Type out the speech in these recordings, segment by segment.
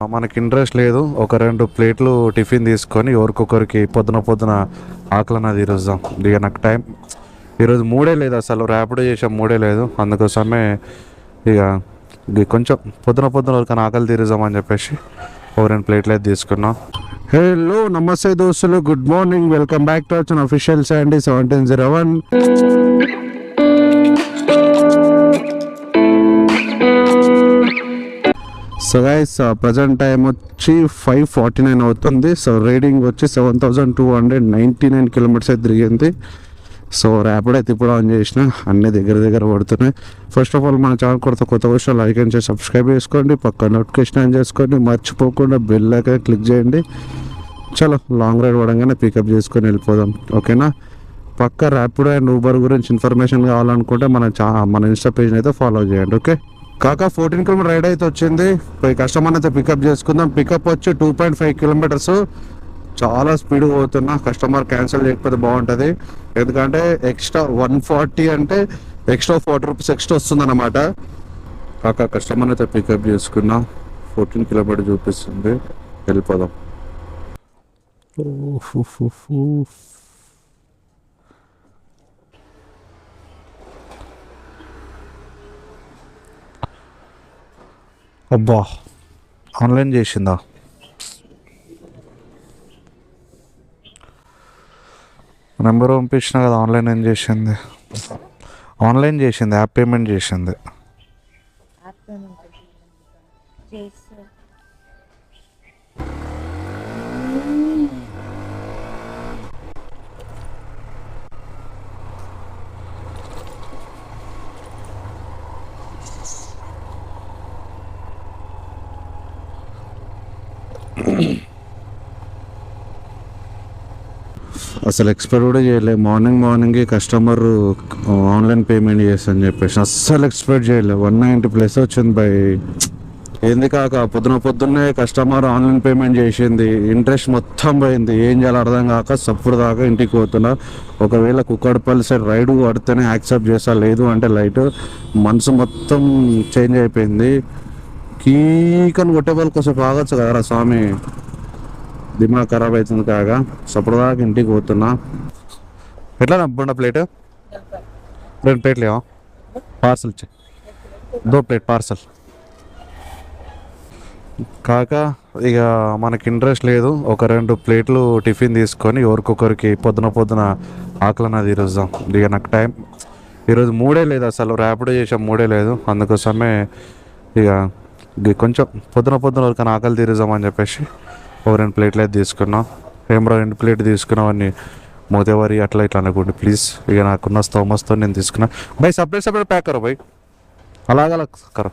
మనకి ఇంట్రెస్ట్ లేదు. ఒక 2 ప్లేట్లు టిఫిన్ తీసుకొని ఎవరికొకరికి పొద్దున ఆకలన్నా తీరుద్దాం. ఇక నాకు టైం ఈరోజు మూడే లేదు, అసలు ర్యాపిడో చేసాం మూడే లేదు. అందుకోసమే ఇక కొంచెం పొద్దున ఎవరికైనా ఆకలి తీరుద్దామని చెప్పేసి ఒక 2 ప్లేట్లు అయితే తీసుకున్నాం. హలో నమస్తే దోస్తులు, good morning, welcome back to our official Sandy 1701. So guys present time వచ్చి 5:49 అవుతుంది. సో రైడింగ్ వచ్చి 7299 కిలోమీటర్స్ అయితే తిరిగింది. సో ర్యాపిడ్ అయితే ఇప్పుడు ఆన్ చేసిన, అన్నీ దగ్గర పడుతున్నాయి. ఫస్ట్ ఆఫ్ ఆల్ మన ఛానల్ కొత్త విషయాలు లైక్ అండ్ చేసి సబ్స్క్రైబ్ చేసుకోండి, పక్క నోటిఫికేషన్ ఆన్ చేసుకోండి, మర్చిపోకుండా బెల్ ఐకాన్ క్లిక్ చేయండి. చలో లాంగ్ రైడ్ పడంగానే పికప్ చేసుకొని వెళ్ళిపోదాం, ఓకేనా? పక్క ర్యాపిడో అండ్ ఊబర్ గురించి ఇన్ఫర్మేషన్ కావాలనుకుంటే మన ఇన్స్టా పేజ్ని అయితే ఫాలో చేయండి, ఓకే? కాక 14 కిలోమీటర్ రైడ్ అయితే వచ్చింది. పోయి కస్టమర్ని అయితే పికప్ చేసుకుందాం. పికప్ వచ్చి 2.5 కిలోమీటర్స్. చాలా స్పీడ్గా పోతున్నా, కస్టమర్ క్యాన్సిల్ చేయకపోతే బాగుంటుంది. ఎందుకంటే ఎక్స్ట్రా 140 అంటే ఎక్స్ట్రా 40 రూపీస్ ఎక్స్ట్రా వస్తుంది అన్నమాట. కాక కస్టమర్ని అయితే పికప్ చేసుకున్నా. 14 కిలోమీటర్ చూపిస్తుంది, వెళ్ళిపోదాం. అబ్బా, ఆన్లైన్ చేసిందా? నెంబర్ పంపించిన కదా, ఆన్లైన్ ఏం చేసింది? ఆన్లైన్ చేసింది, యాప్ పేమెంట్ చేసింది. అసలు ఎక్స్పెక్ట్ కూడా చేయలే. మార్నింగ్ కస్టమర్ ఆన్లైన్ పేమెంట్ చేస్తాను చెప్పేసి అస్సలు ఎక్స్పెక్ట్ చేయలే. 190+ వచ్చింది బై. ఏంది కాక పొద్దున్నే కస్టమర్ ఆన్లైన్ పేమెంట్ చేసింది. ఇంట్రెస్ట్ మొత్తం పోయింది, ఏం చేయాలో అర్థం కాక సప్పుడు దాకా ఇంటికి పోతున్నా. ఒకవేళ కుక్కడపల్లి సైడ్ రైడ్ పడితేనే యాక్సెప్ట్ చేస్తా, లేదు అంటే లైట్. మనసు మొత్తం చేంజ్ అయిపోయింది. కీకని కొట్టే వాళ్ళకి కొంచెం ఆగచ్చు కదరా స్వామి, దిమాగ్ ఖరాబ్ అవుతుంది కాగా. సపడదాకా ఇంటికి పోతున్నా. ఎట్లా నబ్బుండ ప్లేట్? 2 ప్లేట్లు ఏమో పార్సల్ 2 ప్లేట్ పార్సల్. కాక ఇక మనకి ఇంట్రెస్ట్ లేదు. ఒక 2 ప్లేట్లు టిఫిన్ తీసుకొని ఎవరికొకరికి పొద్దున ఆకలన్నా తీరుద్దాం. ఇక నాకు టైం ఈరోజు మూడే లేదు, అసలు ర్యాపిడో చేసాం మూడే లేదు. అందుకోసమే ఇక కొంచెం పొద్దున ఎవరికైనా ఆకలి తీరుద్దామని చెప్పేసి ఒక 2 ప్లేట్లు అయితే తీసుకున్నాం. ఏం 2 ప్లేట్ తీసుకున్నామని మోతేవారి అట్లా ఇట్లా అనుకోండి ప్లీజ్. ఇక నాకున్న స్తోమస్తో నేను తీసుకున్నా. भाई సపరేట్ ప్యాక్ करो भाई, अलग अलग करो.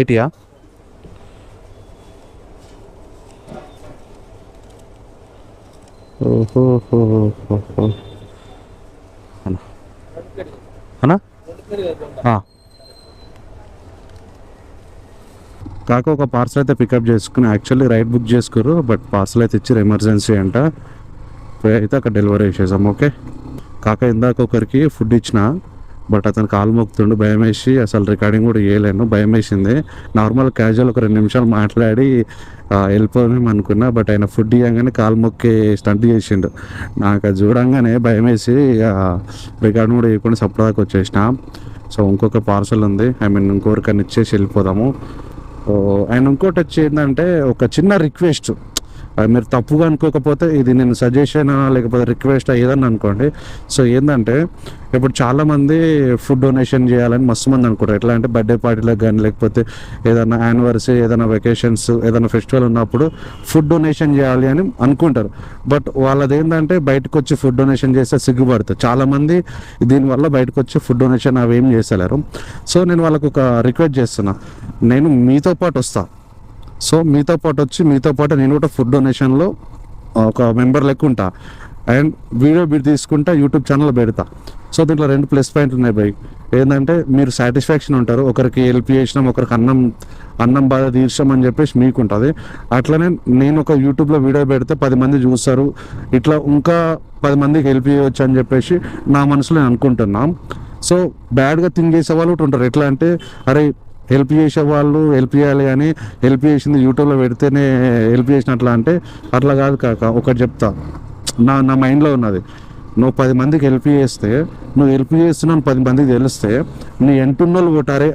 80 ఓహో అన్నా. కాక ఒక పార్సల్ అయితే పికప్ చేసుకుని, యాక్చువల్లీ రైడ్ బుక్ చేసుకోరు, బట్ పార్సల్ అయితే ఇచ్చారు, ఎమర్జెన్సీ అంట. అయితే అక్కడ డెలివరీ చేసేసాం, ఓకే? కాక ఇందాక ఒకరికి ఫుడ్ ఇచ్చిన, బట్ అతను కాలు మొక్కుతుండు, భయం వేసి అసలు రికార్డింగ్ కూడా చేయలేను, భయం వేసింది. నార్మల్ క్యాజువల్ ఒక 2 నిమిషాలు మాట్లాడి వెళ్ళిపోదాం అనుకున్నా, బట్ ఆయన ఫుడ్ ఇవ్వగానే కాలు మొక్కి స్టంట్ చేసిండు. నాకు అది చూడంగానే భయం వేసి రికార్డింగ్ కూడా చేయకుండా సపరేట్గా వచ్చేసిన. సో ఇంకొక పార్సల్ ఉంది, ఇంకొకరికన్నా ఇచ్చేసి వెళ్ళిపోదాము. అండ్ ఇంకోటి వచ్చి ఏంటంటే ఒక చిన్న రిక్వెస్ట్, మీరు తప్పుగా అనుకోకపోతే ఇది నేను సజెషన్ లేకపోతే రిక్వెస్ట్ ఏదన్నా అనుకోండి. సో ఏంటంటే ఇప్పుడు చాలామంది ఫుడ్ డొనేషన్ చేయాలని మస్తు మంది అనుకుంటారు. ఎట్లా అంటే బర్త్డే పార్టీలకు కానీ, లేకపోతే ఏదైనా యానివర్సరీ, ఏదైనా వెకేషన్స్, ఏదైనా ఫెస్టివల్ ఉన్నప్పుడు ఫుడ్ డొనేషన్ చేయాలి అని అనుకుంటారు. బట్ వాళ్ళది ఏంటంటే బయటకు వచ్చి ఫుడ్ డొనేషన్ చేస్తే సిగ్గుపడతారు చాలామంది. దీనివల్ల బయటకు వచ్చి ఫుడ్ డొనేషన్ అవి ఏం చేస్తలేరు. సో నేను వాళ్ళకు ఒక రిక్వెస్ట్ చేస్తున్నా, నేను మీతో పాటు వస్తాను. సో మీతో పాటు నేను కూడా ఫుడ్ డొనేషన్లో ఒక మెంబర్ లెక్క ఉంటా. అండ్ వీడియో తీసుకుంటా, యూట్యూబ్ ఛానల్ పెడతా. సో దీంట్లో 2 ప్లస్ పాయింట్లు ఉన్నాయి బై. ఏంటంటే మీరు సాటిస్ఫాక్షన్ ఉంటారు, ఒకరికి హెల్ప్ చేసినాం, ఒకరికి అన్నం బాధ తీర్చాం అని చెప్పేసి మీకు ఉంటుంది. అట్లనే నేను ఒక యూట్యూబ్లో వీడియో పెడితే 10 మంది చూస్తారు, ఇట్లా ఇంకా 10 మందికి హెల్ప్ చేయవచ్చు అని చెప్పేసి నా మనసులో నేను అనుకుంటున్నాం. సో బ్యాడ్గా థింక్ చేసే వాళ్ళు ఉంటారు. ఎట్లా అంటే అరే హెల్ప్ చేసే వాళ్ళు హెల్ప్ చేయాలి కానీ హెల్ప్ చేసింది యూట్యూబ్లో పెడితేనే హెల్ప్ చేసినట్లా అంటే అట్లా కాదు కాక. ఒకటి చెప్తా, నా మైండ్లో ఉన్నది, నువ్వు 10 మందికి హెల్ప్ చేస్తే, నువ్వు హెల్ప్ చేస్తున్నావు 10 మందికి తెలిస్తే, నీ ఎంటున్నోళ్ళు కొట్టారే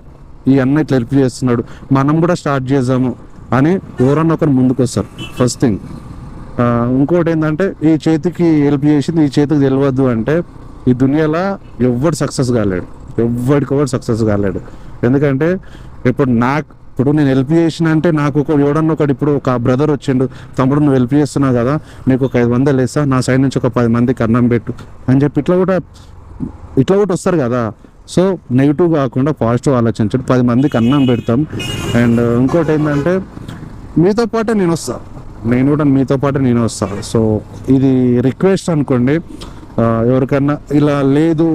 ఈ అన్న ఇట్లా హెల్ప్ చేస్తున్నాడు, మనం కూడా స్టార్ట్ చేద్దాము అని ఎవరన్నా ఒకరు ముందుకు వస్తారు. First thing. ఇంకోటి ఏంటంటే, ఈ చేతికి హెల్ప్ చేసింది ఈ చేతికి తెలియద్దు అంటే ఈ దునియాలో ఎవ్వడు సక్సెస్ కాలేడు, ఎవ్వడికొకడు సక్సెస్ కాలేడు. ఎందుకంటే ఇప్పుడు నేను హెల్ప్ చేసిన అంటే నాకు ఎవడన్నా ఒకటి, ఇప్పుడు ఒక బ్రదర్ వచ్చిండు, తమ్ముడు నువ్వు హెల్ప్ చేస్తున్నావు కదా, నీకు ఒక 500 వేస్తా, నా సైడ్ నుంచి ఒక 10 మందికి అన్నం పెట్టు అని చెప్పి ఇట్లా కూడా వస్తారు కదా. సో నెగిటివ్ కాకుండా పాజిటివ్ ఆలోచించండి, 10 మందికి అన్నం పెడతాం. అండ్ ఇంకోటి ఏంటంటే, మీతో పాటే నేను వస్తాను. సో ఇది రిక్వెస్ట్ అనుకోండి. ఎవరికన్నా ఇలా లేదు,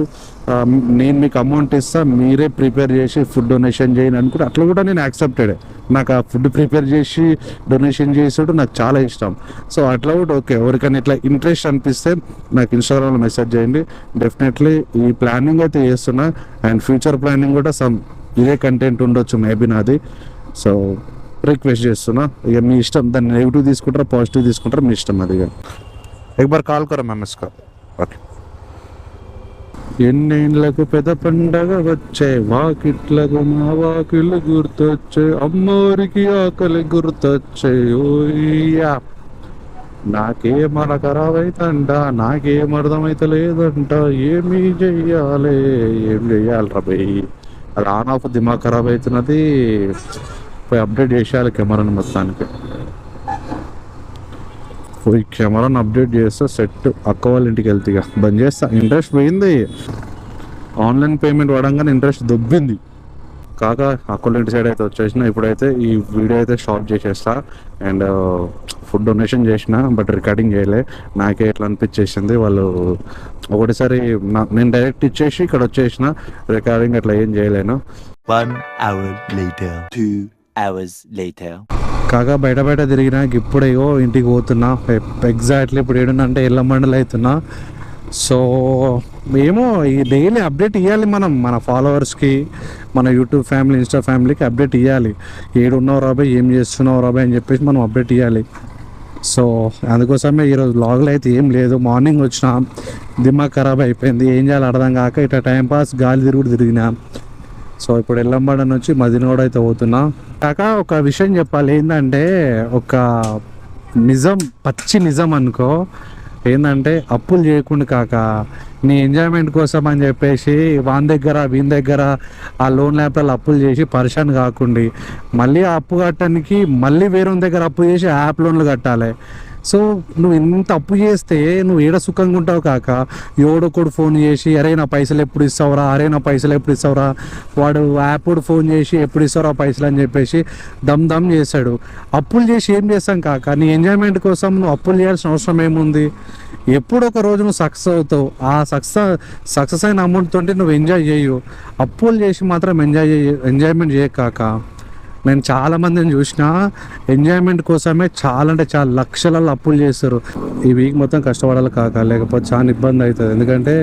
నేను మీకు అమౌంట్ ఇస్తా, మీరే ప్రిపేర్ చేసి ఫుడ్ డొనేషన్ చేయండి అనుకుంటే అట్లా కూడా నేను యాక్సెప్టెడ్. నాకు ఆ ఫుడ్ ప్రిపేర్ చేసి డొనేషన్ చేసేటప్పుడు నాకు చాలా ఇష్టం. సో అట్లా కూడా ఓకే. ఎవరికైనా ఇట్లా ఇంట్రెస్ట్ అనిపిస్తే నాకు ఇన్స్టాగ్రామ్లో మెసేజ్ చేయండి. డెఫినెట్లీ ఈ ప్లానింగ్ అయితే చేస్తున్నా, అండ్ ఫ్యూచర్ ప్లానింగ్ కూడా ఇదే కంటెంట్ ఉండొచ్చు మేబీ నాది. సో రిక్వెస్ట్ చేస్తున్నా, ఇక మీ ఇష్టం, దాన్ని నెగిటివ్ తీసుకుంటారా పాజిటివ్ తీసుకుంటారా మీ ఇష్టం. అది एक बार कॉल करो मैम इसका. ఓకే. ఎన్నేళ్ళకు పెద్ద పండగ వచ్చే, వాకిట్లకు మా వాకిళ్ళు గుర్తొచ్చే, అమ్మోరికి ఆకలి గుర్తొచ్చే, ఓయ్యా నాకేమన ఖరాబైతంట, నాకేం అర్థమైతే లేదంట, ఏం చెయ్యాలి రా భయ్. అది ఆన్ ఆఫ్ దిమాగ్ ఖరాబ్ అవుతున్నది, పోయి అప్డేట్ చేసేయాలి కెమెరాని మొత్తానికి. పోయి కెమెరాని అప్డేట్ చేస్తే సెట్. అక్క వాళ్ళ ఇంటికి వెళ్తే ఇక బంద్ చేస్తా. ఇంట్రెస్ట్ పోయింది, ఆన్లైన్ పేమెంట్ వాడంగానే ఇంట్రెస్ట్ దొబ్బింది కాక. అక్కల ఇంటి సైడ్ అయితే వచ్చేసిన. ఇప్పుడైతే ఈ వీడియో అయితే స్టాప్ చేసేస్తా. అండ్ ఫుడ్ డొనేషన్ చేసిన, బట్ రికార్డింగ్ చేయలే. నాకే ఎట్లా అనిపించేసింది, వాళ్ళు ఒకటిసారి నేను డైరెక్ట్ ఇచ్చేసి ఇక్కడ వచ్చేసిన, రికార్డింగ్ అట్లా ఏం చేయలేను. 1 hour later, 2 hours later. కాగా బయట తిరిగినా, ఇప్పుడేయో ఇంటికి పోతున్నా. ఎగ్జాక్ట్లీ ఇప్పుడు ఏడునంటే ఎల్లమండలు అవుతున్నా. సో ఏమో ఈ డైలీ అప్డేట్ ఇవ్వాలి మనం, మన ఫాలోవర్స్కి, మన యూట్యూబ్ ఫ్యామిలీ, ఇన్స్టా ఫ్యామిలీకి అప్డేట్ ఇవ్వాలి. ఏడున్నావు రాబాయ్, ఏం చేస్తున్నావు రాబాయ్ అని చెప్పేసి మనం అప్డేట్ ఇవ్వాలి. సో అందుకోసమే ఈరోజు వ్లాగ్లో అయితే ఏం లేదు. మార్నింగ్ వచ్చిన, దిమాగ్ ఖరాబ్ అయిపోయింది, ఏం చేయాలి అర్థం కాక ఇట్లా టైంపాస్ గాలి తిరిగినా. సో ఇప్పుడు ఎల్లంబాడ నుంచి మదినోడ అయితే పోతున్నా. కాక ఒక విషయం చెప్పాలి, ఏంటంటే ఒక నిజం, పచ్చి నిజం అనుకో, ఏంటంటే అప్పులు చేయకుండా కాక, నీ ఎంజాయ్మెంట్ కోసం అని చెప్పేసి వీని దగ్గర ఆ లోన్ ల్యాప్టాప్లు అప్పులు చేసి పరిశాన్ కాకుండా, మళ్ళీ ఆ అప్పు కట్టడానికి మళ్ళీ వేరే దగ్గర అప్పు చేసి యాప్ లోన్లు కట్టాలి. సో నువ్వు ఇంత అప్పు చేస్తే నువ్వు ఏడ సుఖంగా ఉంటావు కాక, ఎవడొకడు ఫోన్ చేసి అరే నా పైసలు ఎప్పుడు ఇస్తావురా, వాడు యాప్ ఫోన్ చేసి ఎప్పుడు ఇస్తావురా పైసలు అని చెప్పేసి దమ్ చేశాడు. అప్పులు చేసి ఏం చేస్తాం కాక, నీ ఎంజాయ్మెంట్ కోసం నువ్వు అప్పులు చేయాల్సిన అవసరం ఏముంది? ఎప్పుడు ఒక రోజు నువ్వు సక్సెస్ అవుతావు, ఆ సక్సెస్ అయిన అమౌంట్ తోటి నువ్వు ఎంజాయ్ చేయు. అప్పులు చేసి మాత్రం ఎంజాయ్మెంట్ చేయకాక. నేను చాలామందిని చూసిన, ఎంజాయ్మెంట్ కోసమే చాలా లక్షలలో అప్పులు చేస్తారు. ఈ వీక్ మొత్తం కష్టపడాలి కాక, లేకపోతే చాలా ఇబ్బంది అవుతుంది. ఎందుకంటే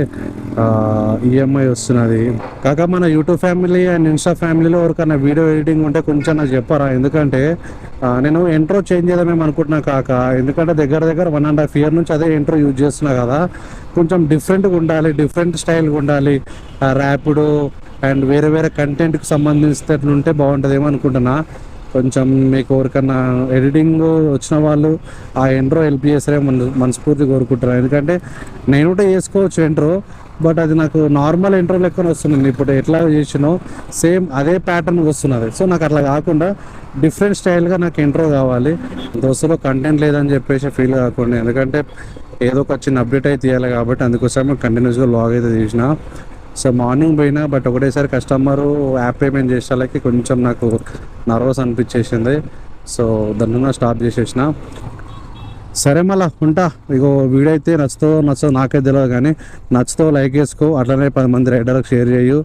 ఈఎంఐ వస్తున్నది కాక. మన యూట్యూబ్ ఫ్యామిలీ అండ్ ఇన్స్టా ఫ్యామిలీలో ఎవరికైనా వీడియో ఎడిటింగ్ ఉంటే కొంచెం నాకు చెప్పరా. ఎందుకంటే నేను ఇంట్రో చేంజ్ చేద్దామేమో అనుకుంటున్నా కాక. ఎందుకంటే దగ్గర 1.5 year నుంచి అదే ఇంట్రో యూజ్ చేస్తున్నా కదా. కొంచెం డిఫరెంట్గా ఉండాలి, డిఫరెంట్ స్టైల్గా ఉండాలి. ర్యాపిడో అండ్ వేరే కంటెంట్కి సంబంధించినట్లుంటే బాగుంటుందేమో అనుకుంటున్నా. కొంచెం మీకు ఎవరికన్నా ఎడిటింగ్ వచ్చిన వాళ్ళు ఆ ఇంట్రో హెల్ప్ చేస్తారే మనస్ఫూర్తిగా కోరుకుంటున్నాను. ఎందుకంటే నేను కూడా చేసుకోవచ్చు ఇంట్రో, బట్ అది నాకు నార్మల్ ఇంట్రో లెక్కన వస్తుంది. ఇప్పుడు ఎట్లా చేసినో సేమ్ అదే ప్యాటర్న్ వస్తున్నది. సో నాకు అట్లా కాకుండా డిఫరెంట్ స్టైల్గా నాకు ఇంట్రో కావాలి. దోస్తులో కంటెంట్ లేదని చెప్పేసి ఫీల్ కాకుండా, ఎందుకంటే ఏదో ఒక చిన్న అప్డేట్ అయితే తీయాలి కాబట్టి అందుకోసమే కంటిన్యూస్గా వ్లాగ్ అయితే తీసిన. సో మార్నింగ్ పోయినా, బట్ ఒకటేసారి కస్టమరు యాప్ పేమెంట్ చేసేళ్ళకి కొంచెం నాకు నర్వస్ అనిపించేసింది. సో దాన్ని స్టాప్ చేసేసిన. సరే మళ్ళీ ఉంటా. ఇగో వీడియో అయితే నచ్చుతో నాకే తెలియదు, కానీ నచ్చుతో లైక్ చేసుకో, అట్లనే 10 మంది రైడర్కి షేర్ చేయు.